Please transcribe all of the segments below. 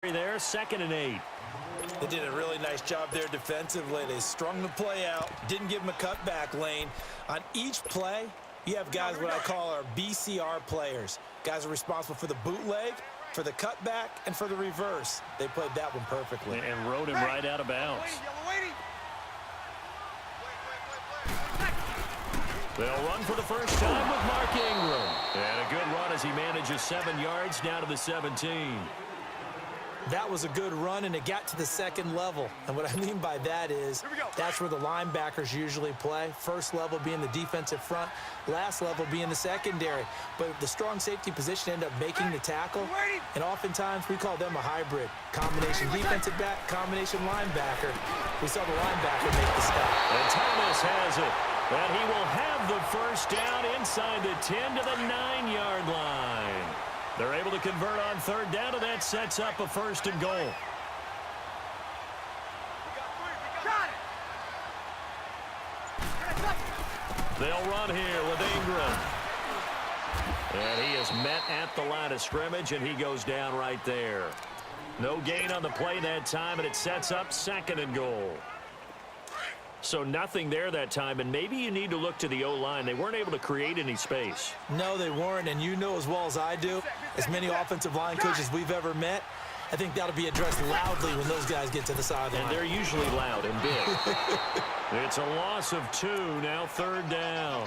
There, 2nd and 8. They did a really nice job there defensively. They strung the play out, didn't give them a cutback lane. On each play, you have guys what I call our BCR players. Guys are responsible for the bootleg, for the cutback, and for the reverse. They played that one perfectly. And rode him right out of bounds. They'll run for the first time with Mark Ingram. And a good run as he manages 7 yards down to the 17. That was a good run, and it got to the second level. And what I mean by that is that's where the linebackers usually play. First level being the defensive front, last level being the secondary. But the strong safety position ended up making the tackle, and oftentimes we call them a hybrid. Combination defensive back, combination linebacker. We saw the linebacker make the stop. And Thomas has it. And he will have the first down inside the 10 to the 9-yard line. They're able to convert on 3rd down, and that sets up a 1st and goal. They'll run here with Ingram. And he is met at the line of scrimmage, and he goes down right there. No gain on the play that time, and it sets up 2nd and goal. So nothing there that time, and maybe you need to look to the O-line. They weren't able to create any space. No, they weren't, and you know as well as I do, as many offensive line coaches we've ever met, I think that'll be addressed loudly when those guys get to the sideline. And they're usually loud and big. It's a loss of 2, now 3rd down.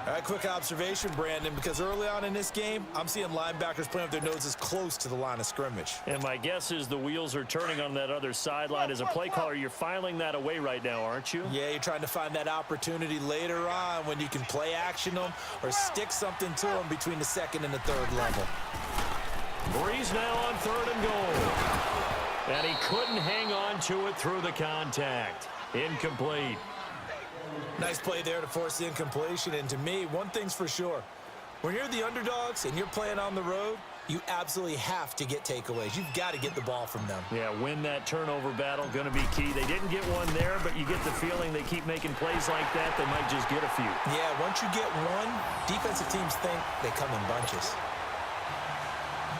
All right, quick observation, Brandon, because early on in this game, I'm seeing linebackers playing with their noses close to the line of scrimmage. And my guess is the wheels are turning on that other sideline. As a play caller, you're filing that away right now, aren't you? Yeah, you're trying to find that opportunity later on when you can play action them or stick something to them between the 2nd and the 3rd level. Breeze now on 3rd and goal. And he couldn't hang on to it through the contact. Incomplete. Nice play there to force the incompletion, and to me, one thing's for sure. When you're the underdogs and you're playing on the road, you absolutely have to get takeaways. You've got to get the ball from them. Yeah, win that turnover battle, going to be key. They didn't get one there, but you get the feeling they keep making plays like that, they might just get a few. Yeah, once you get one, defensive teams think they come in bunches.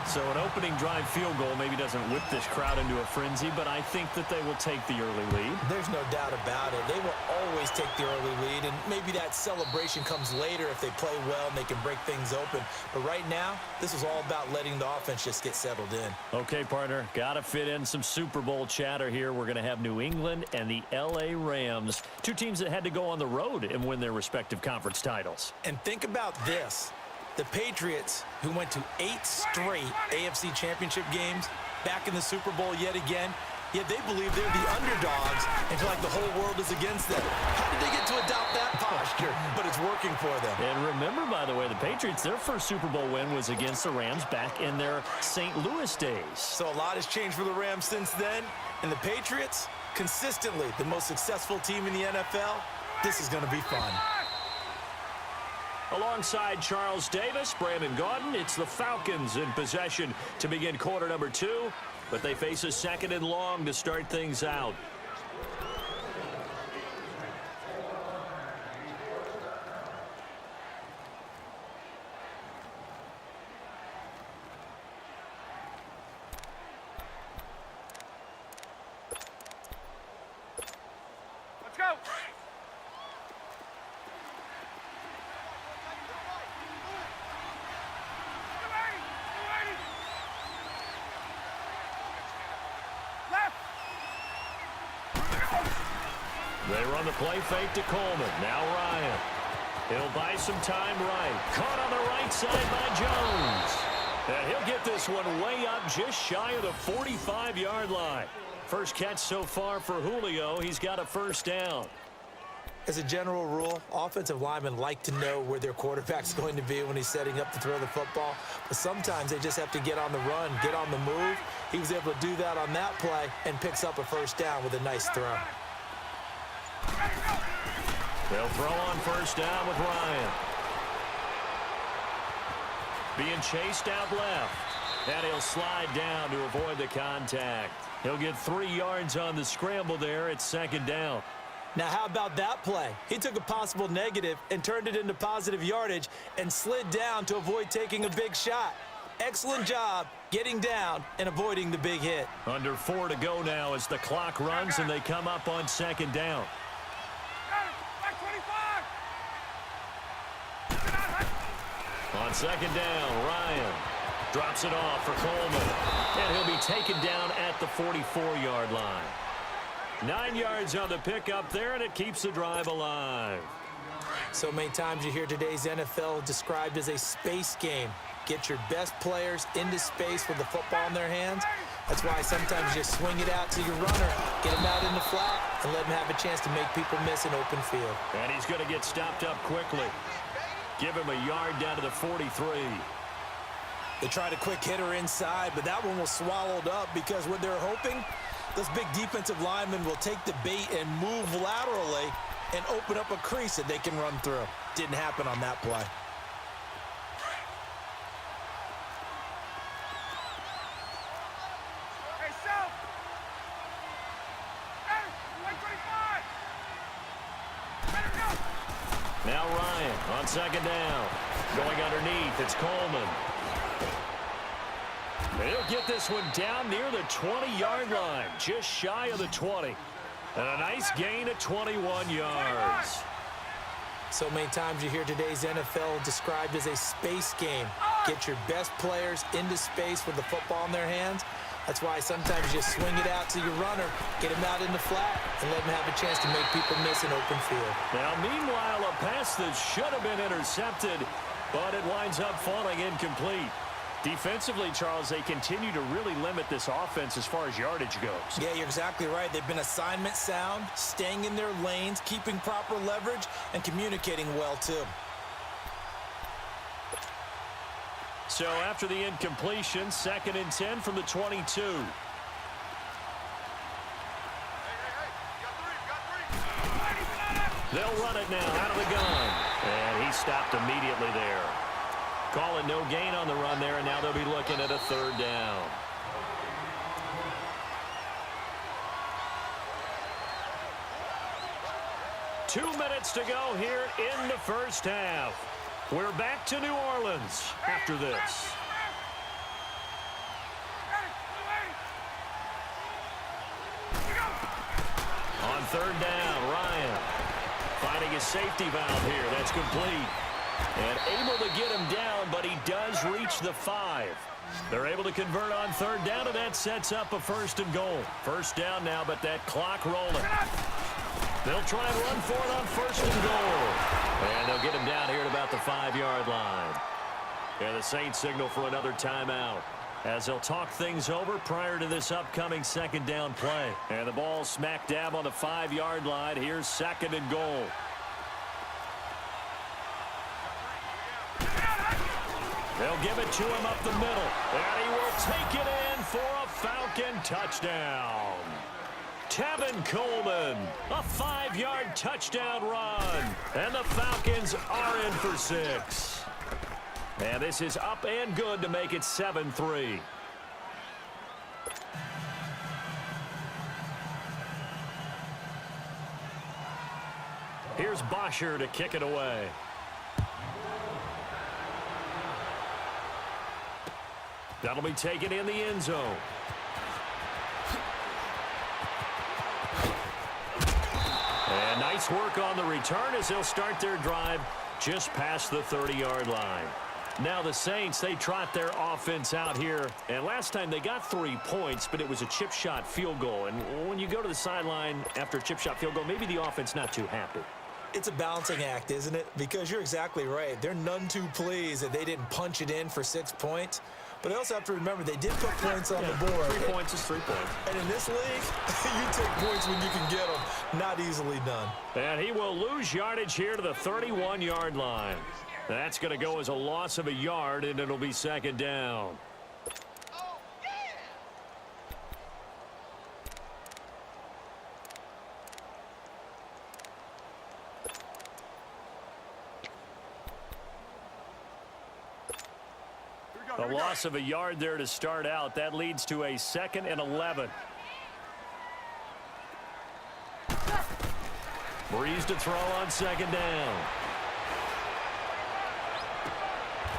So an opening drive field goal maybe doesn't whip this crowd into a frenzy, but I think that they will take the early lead. There's no doubt about it. They will always take the early lead, and maybe that celebration comes later if they play well and they can break things open. But right now, this is all about letting the offense just get settled in. Okay, partner, got to fit in some Super Bowl chatter here. We're going to have New England and the L.A. Rams, 2 teams that had to go on the road and win their respective conference titles. And think about this. The Patriots, who went to 8 straight AFC championship games, back in the Super Bowl yet again, yet they believe they're the underdogs and feel like the whole world is against them. How did they get to adopt that posture? But it's working for them. And remember, by the way, the Patriots, their first Super Bowl win was against the Rams back in their St. Louis days. So a lot has changed for the Rams since then. And the Patriots, consistently the most successful team in the NFL. This is going to be fun. Alongside Charles Davis, Brandon Gaudin, it's the Falcons in possession to begin quarter number 2, but they face a 2nd and long to start things out. Let's go! They run the play fake to Coleman. Now Ryan. He'll buy some time right. Caught on the right side by Jones. And he'll get this one way up just shy of the 45-yard line. First catch so far for Julio. He's got a 1st down. As a general rule, offensive linemen like to know where their quarterback's going to be when he's setting up to throw the football. But sometimes they just have to get on the run, get on the move. He was able to do that on that play and picks up a 1st down with a nice throw. They'll throw on 1st down with Ryan. Being chased out left. And he'll slide down to avoid the contact. He'll get 3 yards on the scramble there at 2nd down. Now, how about that play? He took a possible negative and turned it into positive yardage and slid down to avoid taking a big shot. Excellent job getting down and avoiding the big hit. Under 4 to go now as the clock runs and they come up on second down. On second down, Ryan drops it off for Coleman. And he'll be taken down at the 44-yard line. 9 yards on the pickup there, and it keeps the drive alive. So many times you hear today's NFL described as a space game. Get your best players into space with the football in their hands. That's why sometimes you swing it out to your runner, get him out in the flat, and let him have a chance to make people miss an open field. And he's going to get stopped up quickly. Give him a yard down to the 43. They tried a quick hitter inside, but that one was swallowed up because what they're hoping, those big defensive linemen will take the bait and move laterally and open up a crease that they can run through. Didn't happen on that play. Now Ryan on second down. Going underneath, it's Coleman. He'll get this one down near the 20-yard line, just shy of the 20. And a nice gain of 21 yards. So many times you hear today's NFL described as a space game. Get your best players into space with the football in their hands. That's why sometimes you swing it out to your runner, get him out in the flat, and let him have a chance to make people miss an open field. Now, meanwhile, a pass that should have been intercepted, but it winds up falling incomplete. Defensively, Charles, they continue to really limit this offense as far as yardage goes. Yeah, you're exactly right. They've been assignment sound, staying in their lanes, keeping proper leverage, and communicating well, too. So after the incompletion, 2nd and 10 from the 22. They'll run it now out of the gun. And he stopped immediately there. Calling no gain on the run there, and now they'll be looking at a 3rd down. Two minutes to go here in the first half. We're back to New Orleans after this. On 3rd down, Ryan finding his safety valve here. That's complete. And able to get him down, but he does reach the 5. They're able to convert on 3rd down, and that sets up a 1st and goal. 1st down now, but that clock rolling. They'll try and run for it on 1st and goal. And they'll get him down here at about the 5-yard line. And the Saints signal for another timeout as they'll talk things over prior to this upcoming 2nd down play. And the ball smack dab on the 5-yard line. Here's 2nd and goal. They'll give it to him up the middle. And he will take it in for a Falcon touchdown. Tevin Coleman, a 5-yard touchdown run. And the Falcons are in for 6. And this is up and good to make it 7-3. Here's Bosher to kick it away. That'll be taken in the end zone. And nice work on the return as they'll start their drive just past the 30-yard line. Now the Saints, they trot their offense out here. And last time they got 3 points, but it was a chip shot field goal. And when you go to the sideline after a chip shot field goal, maybe the offense not too happy. It's a balancing act, isn't it? Because you're exactly right. They're none too pleased that they didn't punch it in for 6 points. But they also have to remember they did put points on the board. 3 points is 3 points. And in this league, you take points when you can get them. Not easily done. And he will lose yardage here to the 31-yard line. That's going to go as a loss of a yard, and it'll be 2nd down. A loss of a yard there to start out. That leads to a 2nd and 11. Breeze to throw on 2nd down.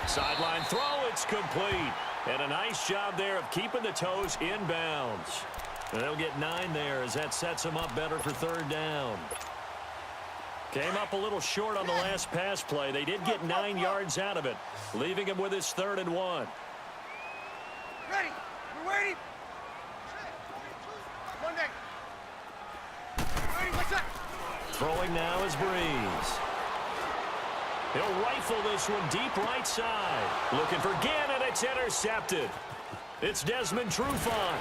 Sideline throw, it's complete. And a nice job there of keeping the toes inbounds. And they'll get 9 there as that sets them up better for third down. Came up a little short on the last pass play. They did get 9 yards out of it, leaving him with his 3rd and 1. Ready. We're waiting. Monday. Ready. What's that? Throwing now is Breeze. He'll rifle this one deep right side. Looking for Gannon. It's intercepted. It's Desmond Trufant.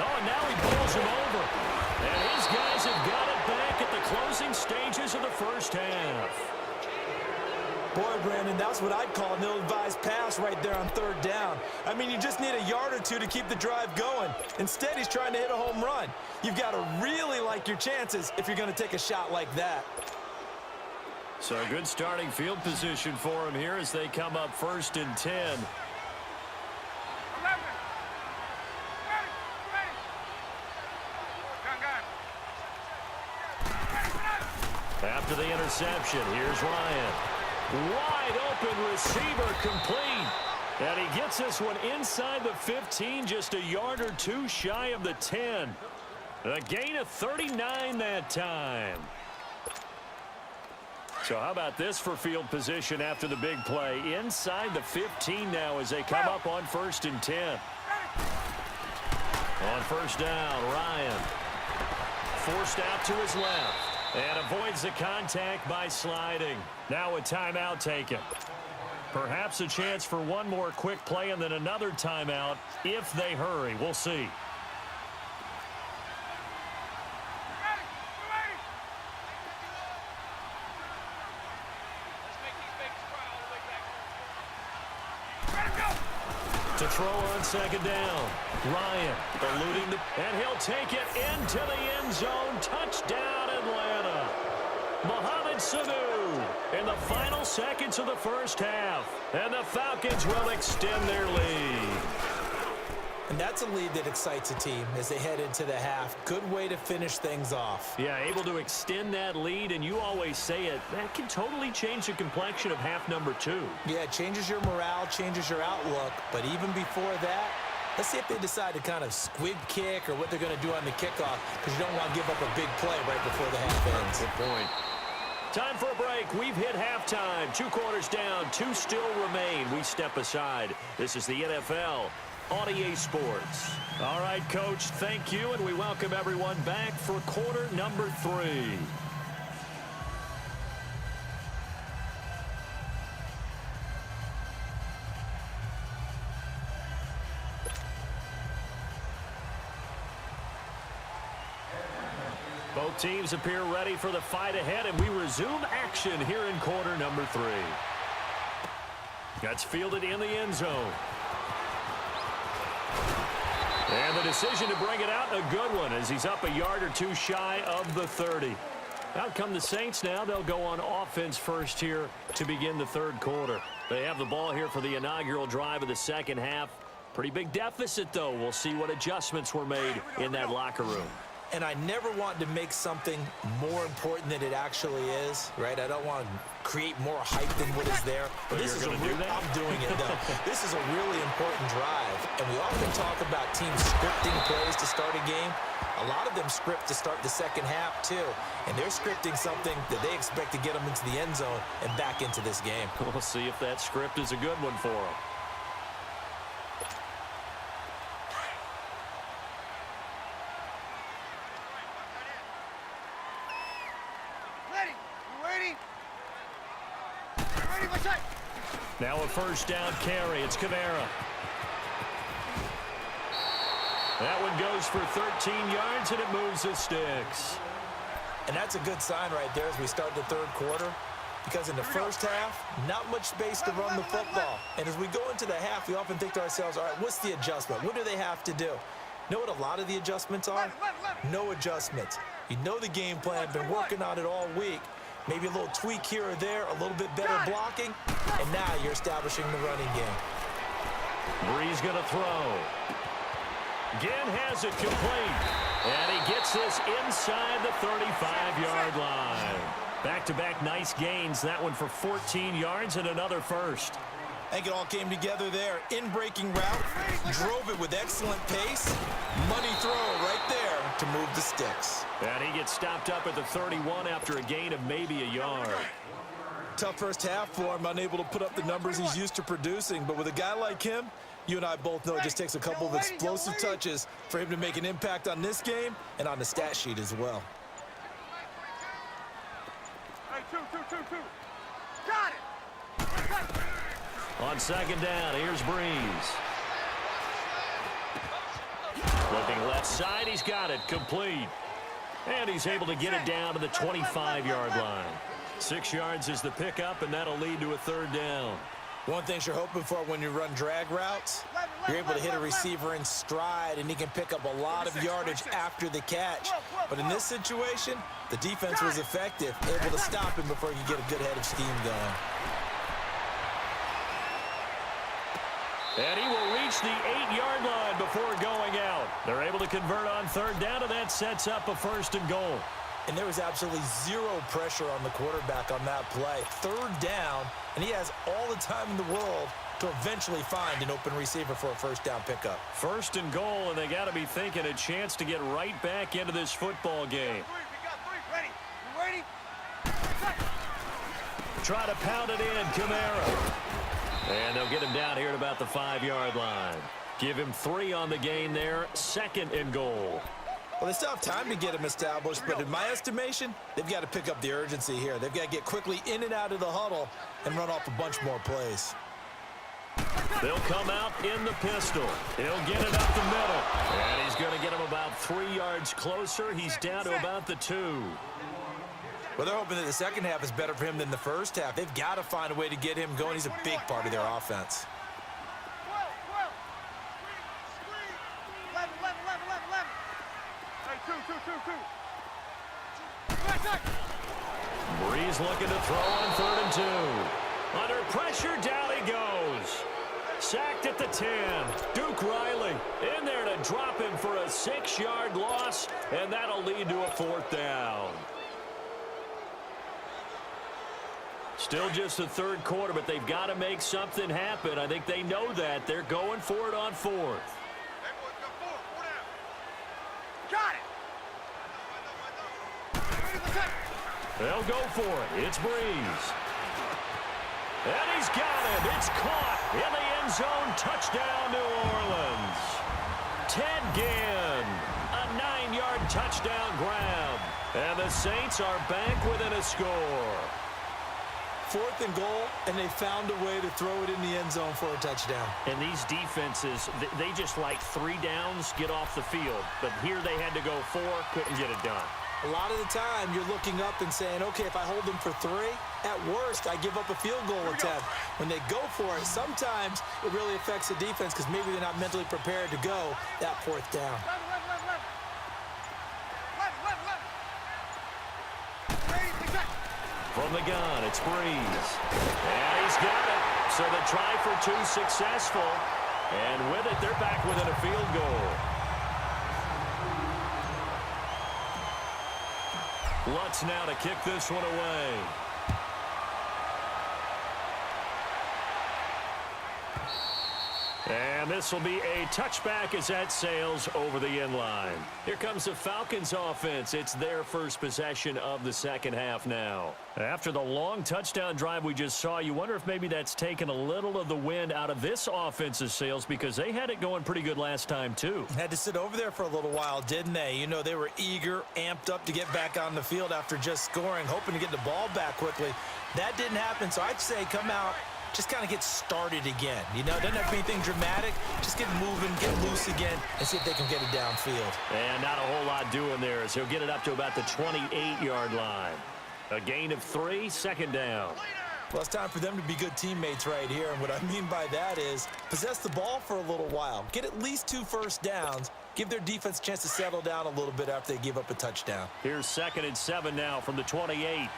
Oh, and now he pulls him over. And his guys have got it back at the closing stages of the first half. Boy, Brandon, that's what I'd call an ill-advised pass right there on 3rd down. I mean, you just need a yard or two to keep the drive going. Instead, he's trying to hit a home run. You've got to really like your chances if you're going to take a shot like that. So a good starting field position for him here as they come up 1st and 10. 11. Ready. Gun. After the interception, here's Ryan. Wide open receiver complete. And he gets this one inside the 15, just a yard or two shy of the 10. A gain of 39 that time. So how about this for field position after the big play? Inside the 15 now as they come up on 1st and 10. On 1st down, Ryan forced out to his left and avoids the contact by sliding. Now a timeout taken. Perhaps a chance for one more quick play and then another timeout if they hurry. We'll see. To throw on 2nd down. Ryan eluding and he'll take it into the end zone. Touchdown, Atlanta. Mohamed Sanu in the final seconds of the first half. And the Falcons will extend their lead. And that's a lead that excites a team as they head into the half. Good way to finish things off. Yeah, able to extend that lead, and you always say it, that can totally change the complexion of half number 2. Yeah, it changes your morale, changes your outlook. But even before that, let's see if they decide to kind of squib kick or what they're going to do on the kickoff, because you don't want to give up a big play right before the half ends. Good point. Time for a break. We've hit halftime. 2 quarters down, 2 still remain. We step aside. This is the NFL on EA Sports. All right, Coach, thank you, and we welcome everyone back for quarter number 3. Both teams appear ready for the fight ahead, and we resume action here in quarter number 3. That's fielded in the end zone. And the decision to bring it out, a good one, as he's up a yard or two shy of the 30. Out come the Saints now. They'll go on offense first here to begin the 3rd quarter. They have the ball here for the inaugural drive of the 2nd half. Pretty big deficit, though. We'll see what adjustments were made in that locker room. And I never want to make something more important than it actually is, right? I don't want to create more hype than what is there. But this is I'm doing it, though. This is a really important drive. And we often talk about teams scripting plays to start a game. A lot of them script to start the 2nd half, too. And they're scripting something that they expect to get them into the end zone and back into this game. We'll see if that script is a good one for them. Now a 1st down carry. It's Kamara. That one goes for 13 yards, and it moves the sticks. And that's a good sign right there as we start the 3rd quarter, because in the first half, not much space to run the football. And as we go into the half, we often think to ourselves, all right, what's the adjustment? What do they have to do? You know what a lot of the adjustments are? No adjustments. You know the game plan, been working on it all week. Maybe a little tweak here or there, a little bit better blocking, and now you're establishing the running game. Breeze going to throw. Again has it complete. And he gets this inside the 35-yard line. Back-to-back nice gains. That one for 14 yards and another first. I think it all came together there. In-breaking route, drove it with excellent pace. Money throw right there to move the sticks. And he gets stopped up at the 31 after a gain of maybe a yard. Tough first half for him, unable to put up the numbers he's used to producing. But with a guy like him, you and I both know it just takes a couple of explosive touches for him to make an impact on this game and on the stat sheet as well. Hey, two. Got it. On second down, here's Breeze. Looking left side, he's got it, complete. And he's able to get it down to the 25-yard line. 6 yards is the pickup, and that'll lead to a third down. One thing you're hoping for when you run drag routes, you're able to hit a receiver in stride, and he can pick up a lot of yardage after the catch. But in this situation, the defense was effective, able to stop him before he could get a good head of steam going. And he will reach the 8-yard line before going out. They're able to convert on third down, and that sets up a first and goal. And there was absolutely zero pressure on the quarterback on that play. Third down, and he has all the time in the world to eventually find an open receiver for a first down pickup. First and goal, and they got to be thinking a chance to get right back into this football game. We got three. Ready. You ready? Try to pound it in, Kamara. And they'll get him down here at about the 5-yard line. Give him 3 on the game there. Second and goal. Well, they still have time to get him established, but in my estimation, they've got to pick up the urgency here. They've got to get quickly in and out of the huddle and run off a bunch more plays. They'll come out in the pistol. He'll get it up the middle. And he's going to get him about 3 yards closer. He's down to about the 2. Well, they're hoping that the second half is better for him than the first half. They've got to find a way to get him going. He's a big part of their offense. 12. Screen. 11. Hey, two. Breeze looking to throw on third and 2. Under pressure, down he goes. Sacked at the 10. Duke Riley in there to drop him for a 6-yard loss, and that'll lead to a fourth down. Still just the third quarter, but they've got to make something happen. I think they know that. They're going for it on fourth. Got it. They'll go for it. It's Breeze. And he's got it. It's caught in the end zone. Touchdown, New Orleans. Ted Ginn, a 9-yard touchdown grab. And the Saints are back within a score. 4th and goal, and they found a way to throw it in the end zone for a touchdown. And these defenses, they just like 3 downs, get off the field. But here they had to go 4, couldn't get it done. A lot of the time, you're looking up and saying, okay, if I hold them for 3, at worst, I give up a field goal attempt. When they go for it, sometimes it really affects the defense because maybe they're not mentally prepared to go that 4th down. From the gun, it's Breeze. And he's got it. So the try for 2 successful. And with it, they're back within a field goal. Lutz now to kick this one away. And this will be a touchback as that sails over the end line. Here comes the Falcons offense. It's their first possession of the second half now. After the long touchdown drive we just saw, you wonder if maybe that's taken a little of the wind out of this offense's sails because they had it going pretty good last time too. Had to sit over there for a little while, didn't they? You know, they were eager, amped up to get back on the field after just scoring, hoping to get the ball back quickly. That didn't happen, so I'd say come out, just kind of get started again. You know, doesn't have to be anything dramatic. Just get moving, get loose again, and see if they can get it downfield. And not a whole lot doing there as he'll get it up to about the 28-yard line. A gain of 3, second down. Well, it's time for them to be good teammates right here. And what I mean by that is possess the ball for a little while. Get at least 2 first downs. Give their defense a chance to settle down a little bit after they give up a touchdown. Here's 2nd and 7 now from the 28.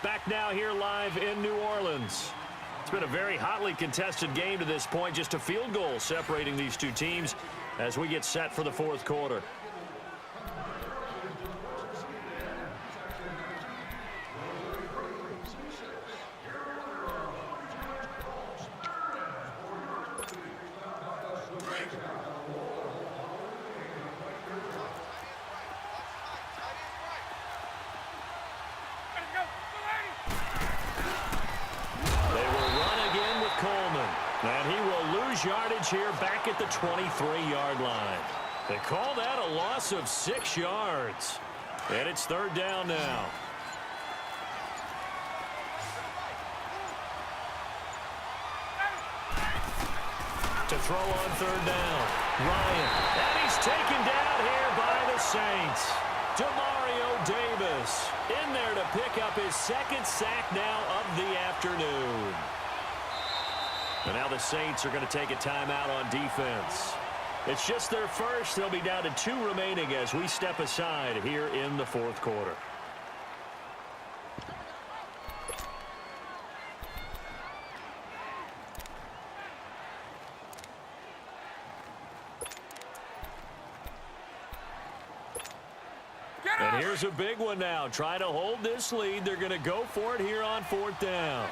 Back now here live in New Orleans. It's been a very hotly contested game to this point. Just a field goal separating these two teams as we get set for the fourth quarter. And he will lose yardage here back at the 23-yard line. They call that a loss of 6 yards. And it's third down now. To throw on third down, Ryan. And he's taken down here by the Saints. Demario Davis in there to pick up his second sack now of the afternoon. And now the Saints are going to take a timeout on defense. It's just their first. They'll be down to 2 remaining as we step aside here in the fourth quarter. And here's a big one now. Trying to hold this lead. They're going to go for it here on fourth down.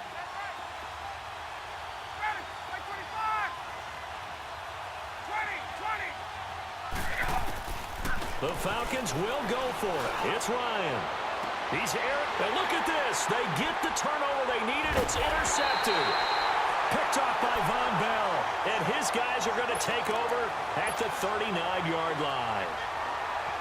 The Falcons will go for it. It's Ryan. He's here. And look at this. They get the turnover they needed. It's intercepted. Picked off by Von Bell. And his guys are going to take over at the 39-yard line.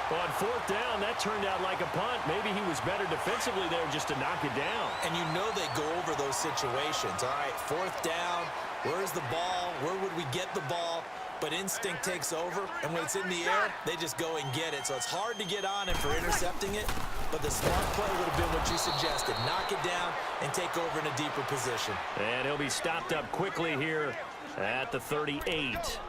On fourth down, that turned out like a punt. Maybe he was better defensively there just to knock it down. And you know they go over those situations. All right, fourth down, where's the ball? Where would we get the ball? But instinct takes over, and when it's in the air, they just go and get it. So it's hard to get on him for intercepting it, but the smart play would have been what you suggested. Knock it down and take over in a deeper position. And he'll be stopped up quickly here at the 38.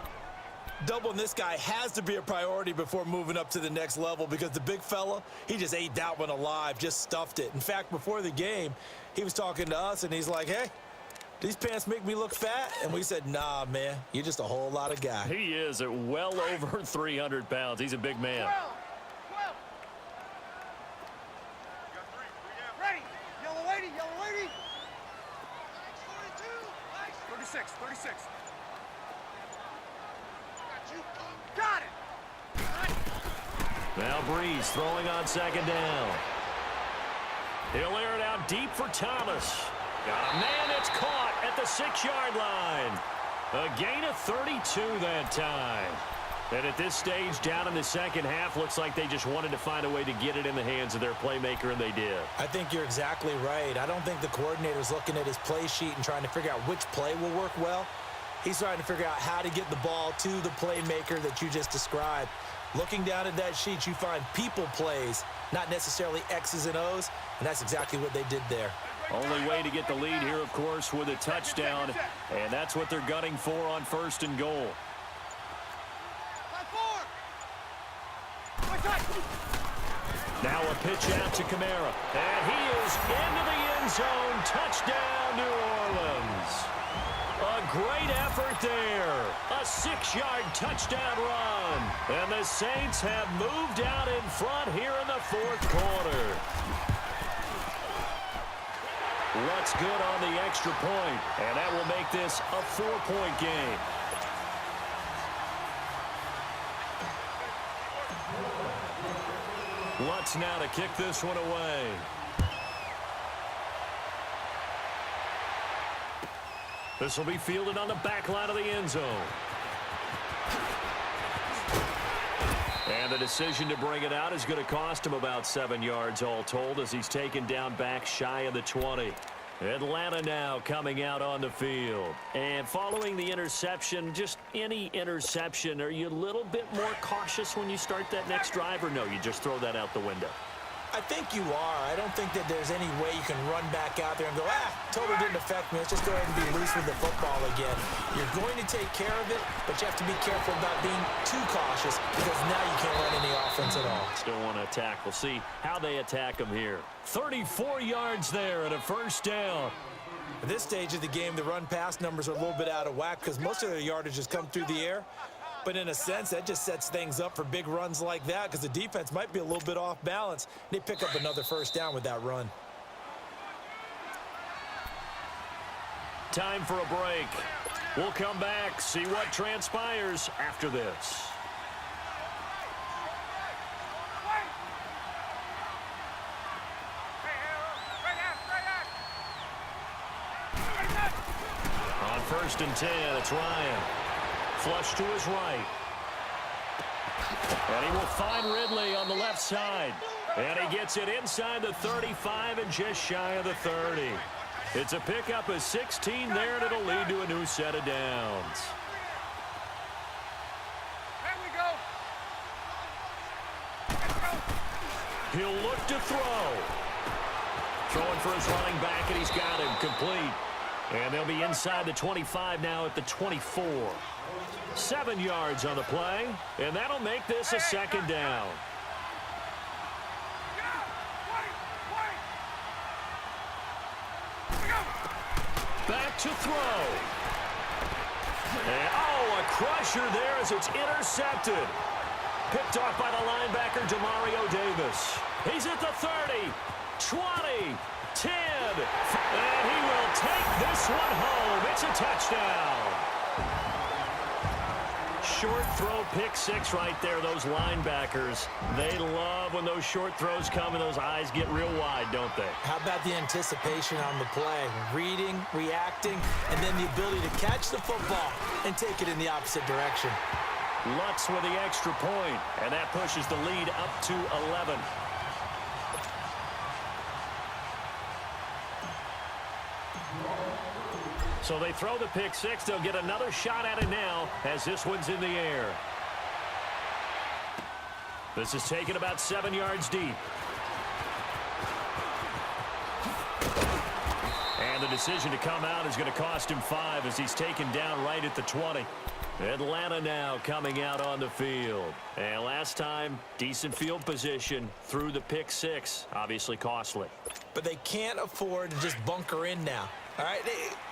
Doubling this guy has to be a priority before moving up to the next level because the big fella, he just ate that one alive, just stuffed it. In fact, before the game, he was talking to us, and he's like, hey, these pants make me look fat? And we said, nah, man, you're just a whole lot of guy. He is at well over 300 pounds. He's a big man. 12. Ready. Yellow lady, yellow lady. 42. 36. Got it. Now Breeze throwing on second down. He'll air it out deep for Thomas. Got a man that's caught at the 6-yard line. A gain of 32 that time. And at this stage, down in the second half, looks like they just wanted to find a way to get it in the hands of their playmaker, and they did. I think you're exactly right. I don't think the coordinator's looking at his play sheet and trying to figure out which play will work well. He's trying to figure out how to get the ball to the playmaker that you just described. Looking down at that sheet, you find people plays, not necessarily X's and O's, and that's exactly what they did there. Only way to get the lead here, of course, with a touchdown, and that's what they're gunning for on first and goal. Now a pitch out to Kamara, and he is into the end zone. Touchdown, New Orleans. A great effort there. A 6-yard touchdown run. And the Saints have moved out in front here in the fourth quarter. What's good on the extra point, and that will make this a 4-point game. Lutz now to kick this one away. This will be fielded on the back line of the end zone. And the decision to bring it out is going to cost him about 7 yards all told as he's taken down back shy of the 20. Atlanta now coming out on the field. And following the interception, just any interception, are you a little bit more cautious when you start that next drive, or no, you just throw that out the window? I think you are. I don't think that there's any way you can run back out there and go, totally didn't affect me. Let's just go ahead and be loose with the football again. You're going to take care of it, but you have to be careful about being too cautious because now you can't run any offense at all. Still want to attack. We'll see how they attack them here. 34 yards there and a first down. At this stage of the game, the run-pass numbers are a little bit out of whack because most of their yardage has come through the air. But in a sense, that just sets things up for big runs like that because the defense might be a little bit off balance. They pick up another first down with that run. Time for a break. We'll come back, see what transpires after this. On first First and 10, it's Ryan. Flush to his right. And he will find Ridley on the left side. And he gets it inside the 35 and just shy of the 30. It's a pickup of 16 there, and it'll lead to a new set of downs. There we go. He'll look to throw. Throwing for his running back, and he's got him complete. And they'll be inside the 25 now at the 24. 7 yards on the play, and that'll make this a second down. Back to throw. And, a crusher there as it's intercepted. Picked off by the linebacker, Demario Davis. He's at the 30, 20, 10, and he will take this one home. It's a touchdown. Short throw, pick six right there. Those linebackers, they love when those short throws come and those eyes get real wide, don't they? How about the anticipation on the play? Reading, reacting, and then the ability to catch the football and take it in the opposite direction. Lutz with the extra point, and that pushes the lead up to 11. So they throw the pick six. They'll get another shot at it now as this one's in the air. This is taken about 7 yards deep. And the decision to come out is going to cost him 5 as he's taken down right at the 20. Atlanta now coming out on the field. And last time, decent field position through the pick six. Obviously costly. But they can't afford to just bunker in now. All right,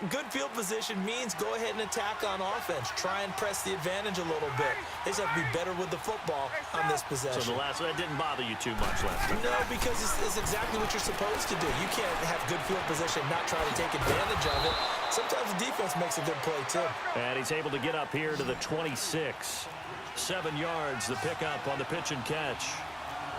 good field position means go ahead and attack on offense. Try and press the advantage a little bit. They just have to be better with the football on this possession. So that didn't bother you too much last time? No, because it's exactly what you're supposed to do. You can't have good field position and not try to take advantage of it. Sometimes the defense makes a good play, too. And he's able to get up here to the 26. 7 yards, the pickup on the pitch and catch.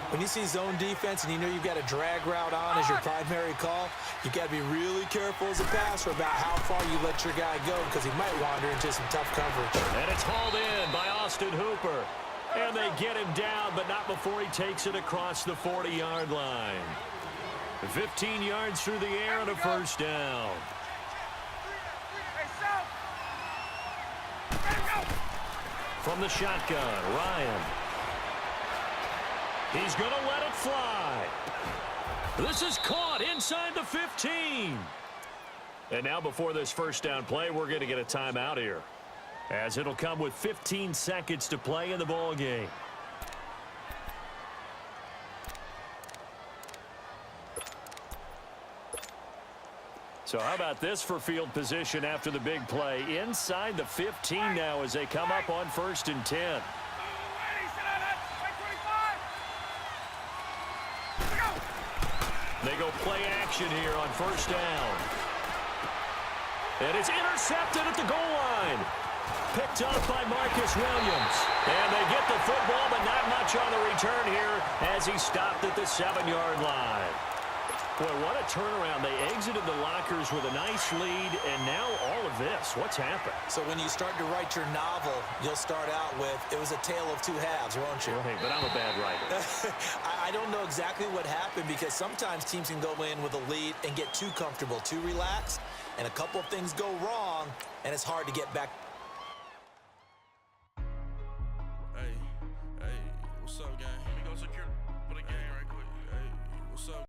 When you see zone defense and you know you've got a drag route on as your primary call, you've got to be really careful as a passer about how far you let your guy go because he might wander into some tough coverage. And it's hauled in by Austin Hooper. And they get him down, but not before he takes it across the 40-yard line. 15 yards through the air and a first down. From the shotgun, Ryan. He's going to let it fly. This is caught inside the 15. And now before this first down play, we're going to get a timeout here, as it'll come with 15 seconds to play in the ball game. So how about this for field position after the big play? Inside the 15 now as they come up on 1st and 10. They go play action here on first down. And it's intercepted at the goal line. Picked up by Marcus Williams. And they get the football, but not much on the return here as he stopped at the 7-yard line. Boy, what a turnaround. They exited the lockers with a nice lead, and now all of this. What's happened? So when you start to write your novel, you'll start out with, it was a tale of two halves, won't you? Right, but I'm a bad writer. I don't know exactly what happened because sometimes teams can go in with a lead and get too comfortable, too relaxed, and a couple of things go wrong, and it's hard to get back